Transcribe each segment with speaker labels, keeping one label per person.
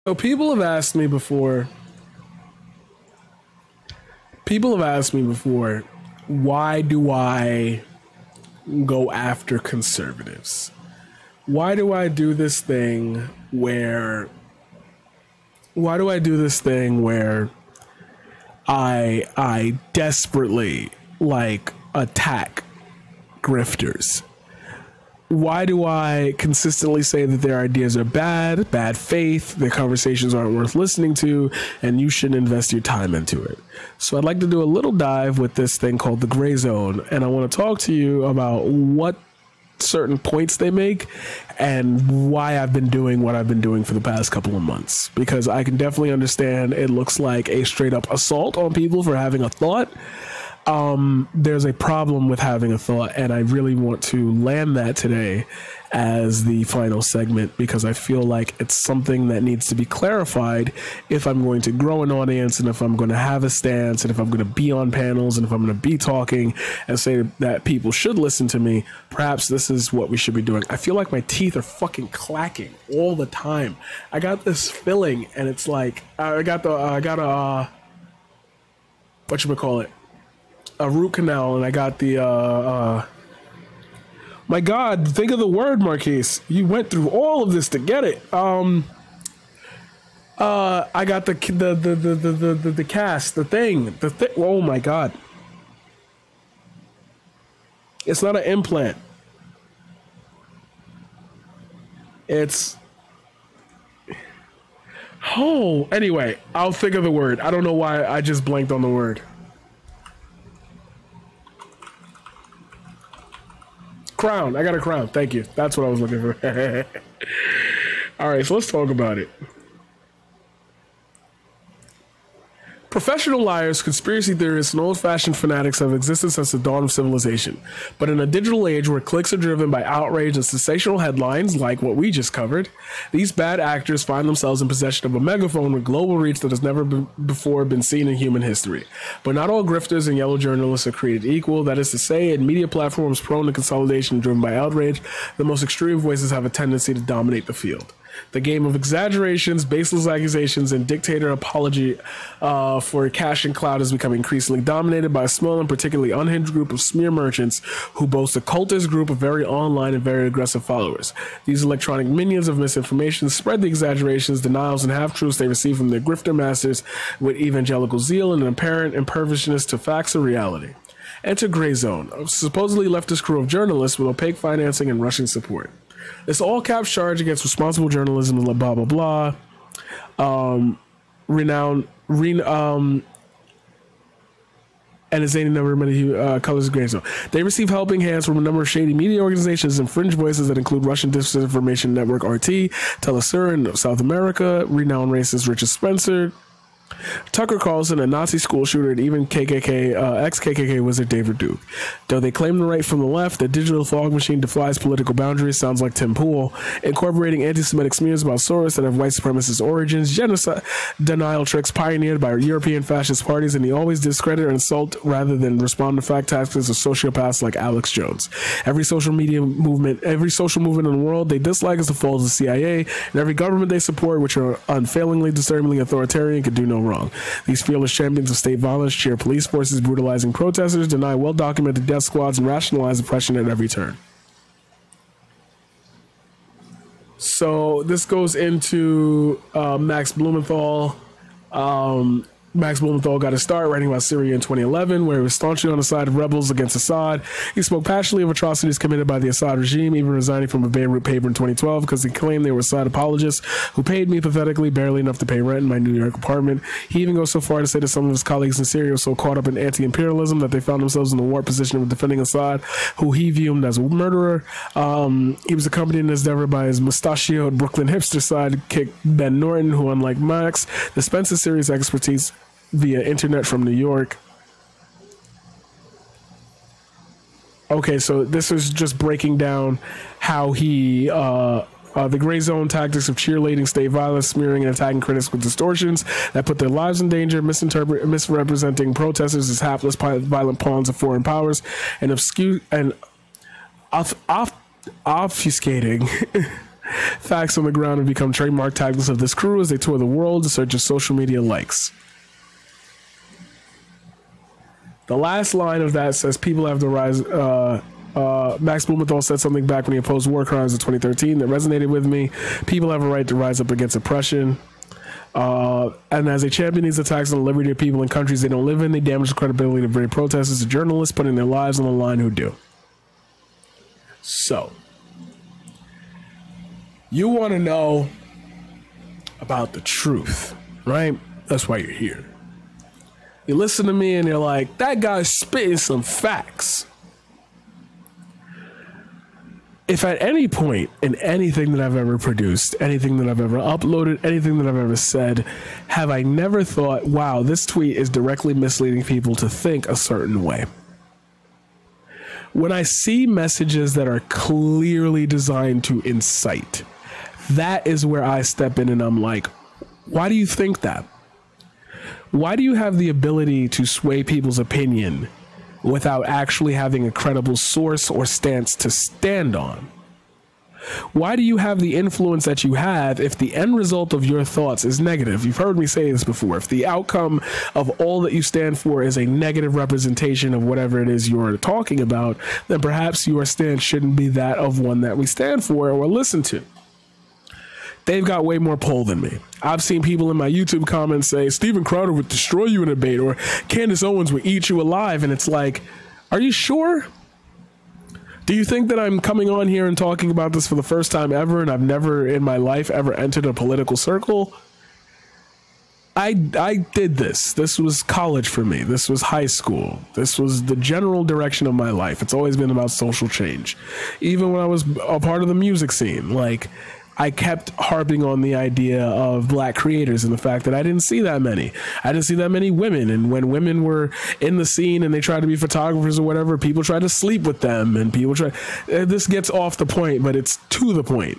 Speaker 1: So people have asked me before, why do I go after conservatives? Why do I do this thing where I desperately like attack grifters? Why do I consistently say that their ideas are bad faith, their conversations aren't worth listening to, and you shouldn't invest your time into it? So I'd like to do a little dive with this thing called the Grayzone, and I want to talk to you about what certain points they make and why I've been doing what I've been doing for the past couple of months. Because I can definitely understand it looks like a straight up assault on people for having a thought. There's a problem with having a thought, and I really want to land that today as the final segment, because I feel like it's something that needs to be clarified if I'm going to grow an audience, and if I'm going to have a stance, and if I'm going to be on panels, and if I'm going to be talking and say that people should listen to me. Perhaps this is what we should be doing. I feel like my teeth are fucking clacking all the time. I got this filling, and it's like I got a whatchamacallit, a root canal, and I got the my God, think of the word, Marquise. You went through all of this to get it. I got the cast, the thing. Oh my God. It's not an implant. It's anyway, I'll think of the word. I don't know why I just blanked on the word. Crown. I got a crown. Thank you. That's what I was looking for. All right, so let's talk about it. Professional liars, conspiracy theorists, and old-fashioned fanatics have existed since the dawn of civilization. But in a digital age where clicks are driven by outrage and sensational headlines like what we just covered, these bad actors find themselves in possession of a megaphone with global reach that has never before been seen in human history. But not all grifters and yellow journalists are created equal. That is to say, in media platforms prone to consolidation driven by outrage, the most extreme voices have a tendency to dominate the field. The game of exaggerations, baseless accusations, and dictator apology for cash and clout has become increasingly dominated by a small and particularly unhinged group of smear merchants who boast a cultist group of very online and very aggressive followers. These electronic minions of misinformation spread the exaggerations, denials, and half-truths they receive from their grifter masters with evangelical zeal and an apparent imperviousness to facts or reality. Enter Grayzone, a supposedly leftist crew of journalists with opaque financing and Russian support. This all-caps charge against responsible journalism and blah blah blah. And his zany number of many colors of Grayzone. They receive helping hands from a number of shady media organizations and fringe voices that include Russian disinformation network RT, Telesur in South America, renowned racist Richard Spencer, Tucker Carlson, a Nazi school shooter, and even ex-KKK wizard David Duke. Though they claim the right from the left, the digital fog machine defies political boundaries, sounds like Tim Pool, incorporating anti-Semitic smears about Soros that have white supremacist origins, genocide denial tricks pioneered by European fascist parties, and he always discredit or insult rather than respond to fact tactics of sociopaths like Alex Jones. Every social movement in the world they dislike is the fall of the CIA, and every government they support, which are unfailingly, disturbingly authoritarian, could do no wrong. These fearless champions of state violence cheer police forces brutalizing protesters, deny well-documented death squads, and rationalize oppression at every turn. So this goes into Max Blumenthal. Max Blumenthal got his start writing about Syria in 2011, where he was staunchly on the side of rebels against Assad. He spoke passionately of atrocities committed by the Assad regime, even resigning from a Beirut paper in 2012 because he claimed they were Assad apologists who paid me pathetically barely enough to pay rent in my New York apartment. He even goes so far to say that some of his colleagues in Syria were so caught up in anti-imperialism that they found themselves in a war position of defending Assad, who he viewed as a murderer. He was accompanied in his endeavor by his mustachioed Brooklyn hipster sidekick Ben Norton, who, unlike Max, dispenses serious expertise via internet from New York. Okay, so this is just breaking down how he, the Grayzone tactics of cheerleading state violence, smearing and attacking critics with distortions that put their lives in danger, misrepresenting protesters as hapless, violent pawns of foreign powers, and obfuscating Facts on the ground have become trademark tactics of this crew as they tour the world in search of social media likes. The last line of that says people have to rise. Max Blumenthal said something back when he opposed war crimes in 2013 that resonated with me. People have a right to rise up against oppression. And as they champion these attacks on the liberty of people in countries they don't live in, they damage the credibility of very protesters and journalists putting their lives on the line who do. So, you want to know about the truth, right? That's why you're here. You listen to me and you're like, that guy's spitting some facts. If at any point in anything that I've ever produced, anything that I've ever uploaded, anything that I've ever said, have I never thought, wow, this tweet is directly misleading people to think a certain way. When I see messages that are clearly designed to incite, that is where I step in and I'm like, why do you think that? Why do you have the ability to sway people's opinion without actually having a credible source or stance to stand on? Why do you have the influence that you have if the end result of your thoughts is negative? You've heard me say this before. If the outcome of all that you stand for is a negative representation of whatever it is you're talking about, then perhaps your stance shouldn't be that of one that we stand for or listen to. They've got way more pull than me. I've seen people in my YouTube comments say, Steven Crowder would destroy you in a debate, or Candace Owens would eat you alive. And it's like, are you sure? Do you think that I'm coming on here and talking about this for the first time ever, and I've never in my life ever entered a political circle? I did this. This was college for me. This was high school. This was the general direction of my life. It's always been about social change. Even when I was a part of the music scene, like, I kept harping on the idea of black creators and the fact that I didn't see that many. I didn't see that many women. And when women were in the scene and they tried to be photographers or whatever, people tried to sleep with them and people try. This gets off the point, but it's to the point.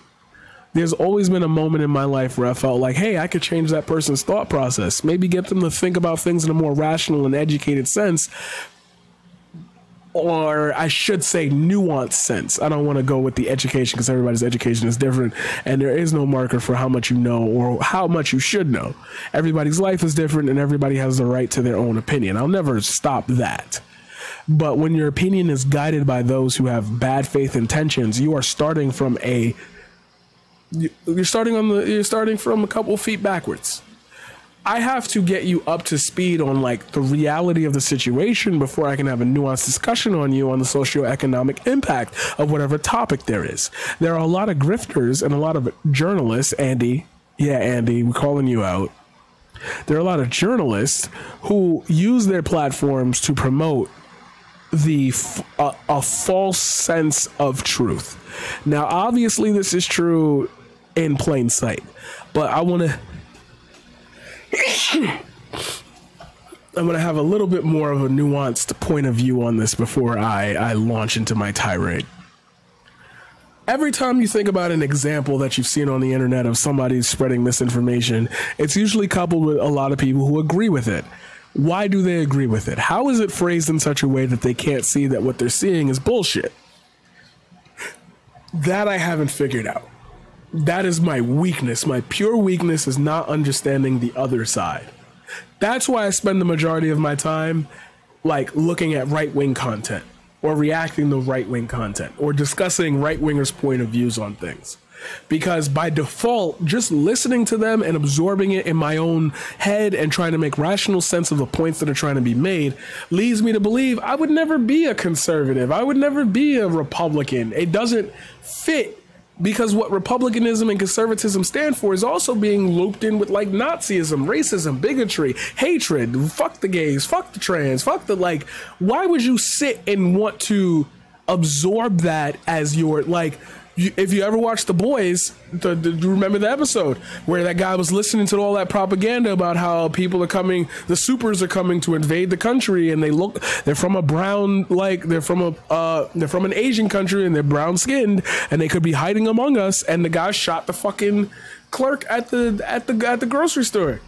Speaker 1: There's always been a moment in my life where I felt like, hey, I could change that person's thought process. Maybe get them to think about things in a more rational and educated sense. Or I should say nuanced sense. I don't want to go with the education because everybody's education is different and there is no marker for how much you know or how much you should know. Everybody's life is different and everybody has the right to their own opinion. I'll never stop that. But when your opinion is guided by those who have bad faith intentions, you are starting from you're starting from a couple feet backwards. I have to get you up to speed on like the reality of the situation before I can have a nuanced discussion on you on the socioeconomic impact of whatever topic there is. There are a lot of grifters and a lot of journalists, Andy. Yeah, Andy, we're calling you out. There are a lot of journalists who use their platforms to promote a false sense of truth. Now, obviously, this is true in plain sight, but I want to I'm going to have a little bit more of a nuanced point of view on this before I launch into my tirade. Every time you think about an example that you've seen on the internet of somebody spreading misinformation, it's usually coupled with a lot of people who agree with it. Why do they agree with it? How is it phrased in such a way that they can't see that what they're seeing is bullshit? That I haven't figured out. That is my weakness. My pure weakness is not understanding the other side. That's why I spend the majority of my time like looking at right-wing content or reacting to right-wing content or discussing right-wingers' point of views on things. Because by default, just listening to them and absorbing it in my own head and trying to make rational sense of the points that are trying to be made leads me to believe I would never be a conservative. I would never be a Republican. It doesn't fit. Because what republicanism and conservatism stand for is also being looped in with like Nazism, racism, bigotry, hatred, fuck the gays, fuck the trans, fuck the like, why would you sit and want to absorb that as your, like, if you ever watched The Boys, do you remember the episode where that guy was listening to all that propaganda about how people are coming, the supers are coming to invade the country, and they're from a brown, like they're from an Asian country and they're brown skinned and they could be hiding among us, and the guy shot the fucking clerk at the grocery store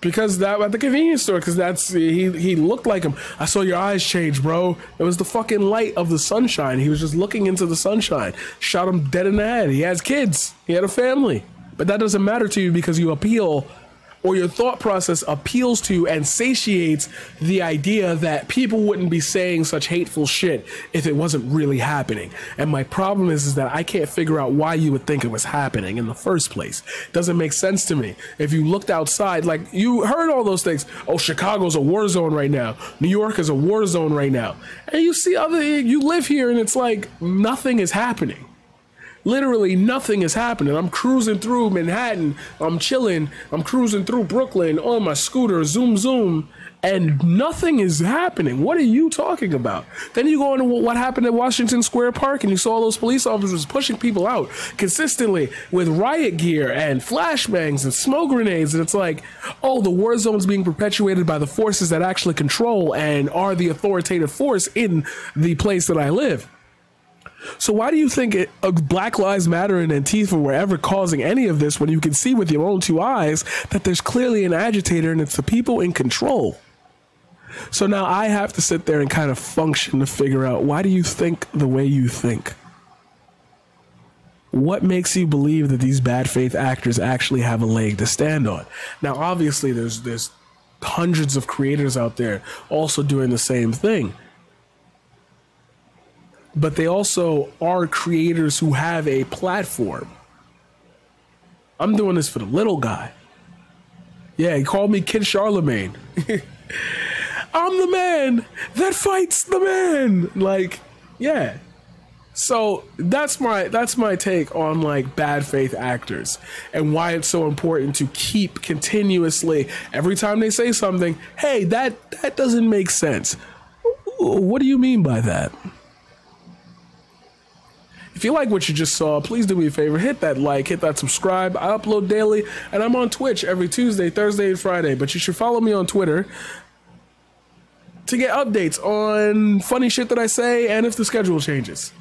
Speaker 1: Because that at the convenience store, because that's he looked like him. I saw your eyes change, bro. It was the fucking light of the sunshine. He was just looking into the sunshine. Shot him dead in the head. He has kids. He had a family. But that doesn't matter to you because you appeal, or your thought process appeals to and satiates the idea that people wouldn't be saying such hateful shit if it wasn't really happening. And my problem is that I can't figure out why you would think it was happening in the first place. It doesn't make sense to me. If you looked outside, like you heard all those things, oh, Chicago's a war zone right now. New York is a war zone right now. And you see you live here and it's like nothing is happening. Literally nothing is happening. I'm cruising through Manhattan. I'm chilling. I'm cruising through Brooklyn on my scooter, zoom, zoom, and nothing is happening. What are you talking about? Then you go into what happened at Washington Square Park and you saw those police officers pushing people out consistently with riot gear and flashbangs and smoke grenades. And it's like, oh, the war zone is being perpetuated by the forces that actually control and are the authoritative force in the place that I live. So why do you think Black Lives Matter and Antifa were ever causing any of this when you can see with your own two eyes that there's clearly an agitator and it's the people in control? So now I have to sit there and kind of function to figure out, why do you think the way you think? What makes you believe that these bad faith actors actually have a leg to stand on? Now, obviously, there's hundreds of creators out there also doing the same thing. But they also are creators who have a platform. I'm doing this for the little guy. Yeah, he called me Kid Charlemagne. I'm the man that fights the man. Like, yeah. So that's my take on like bad faith actors and why it's so important to keep continuously, every time they say something, hey, that doesn't make sense. What do you mean by that? If you like what you just saw, please do me a favor, hit that like, hit that subscribe. I upload daily, and I'm on Twitch every Tuesday, Thursday, and Friday, but you should follow me on Twitter to get updates on funny shit that I say and if the schedule changes.